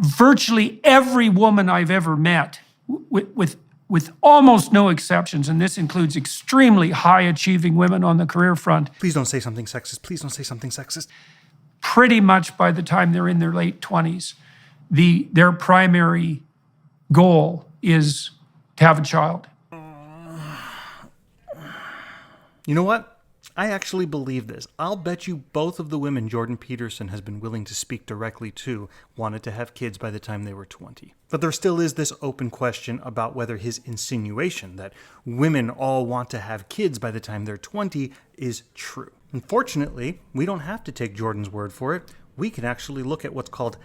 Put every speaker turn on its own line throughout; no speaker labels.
virtually every woman I've ever met, with almost no exceptions, and this includes extremely high-achieving women on the career front.
Please don't say something sexist. Please don't say something sexist.
Pretty much by the time they're in their late 20s, their primary goal is to have a child.
You know what? I actually believe this. I'll bet you both of the women Jordan Peterson has been willing to speak directly to wanted to have kids by the time they were 20. But there still is this open question about whether his insinuation that women all want to have kids by the time they're 20 is true. Unfortunately, we don't have to take Jordan's word for it. We can actually look at what's called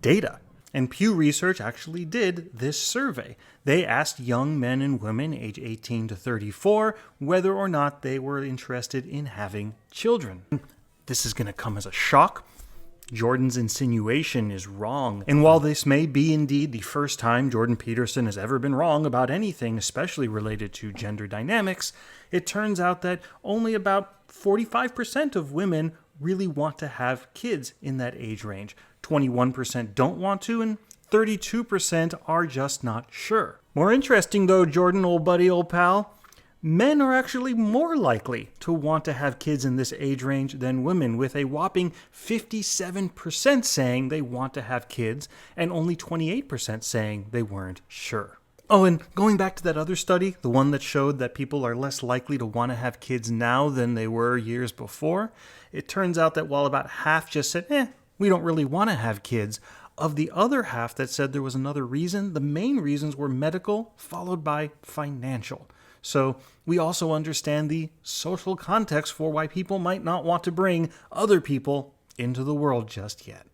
data. And Pew Research actually did this survey. They asked young men and women age 18 to 34 whether or not they were interested in having children. This is going to come as a shock. Jordan's insinuation is wrong. And while this may be indeed the first time Jordan Peterson has ever been wrong about anything, especially related to gender dynamics, it turns out that only about 45% of women really want to have kids in that age range. 21% don't want to, and 32% are just not sure. More interesting though, Jordan, old buddy, old pal, men are actually more likely to want to have kids in this age range than women, with a whopping 57% saying they want to have kids and only 28% saying they weren't sure. Oh, and going back to that other study, the one that showed that people are less likely to want to have kids now than they were years before, it turns out that while about half just said, we don't really want to have kids, of the other half that said there was another reason, the main reasons were medical, followed by financial. So we also understand the social context for why people might not want to bring other people into the world just yet.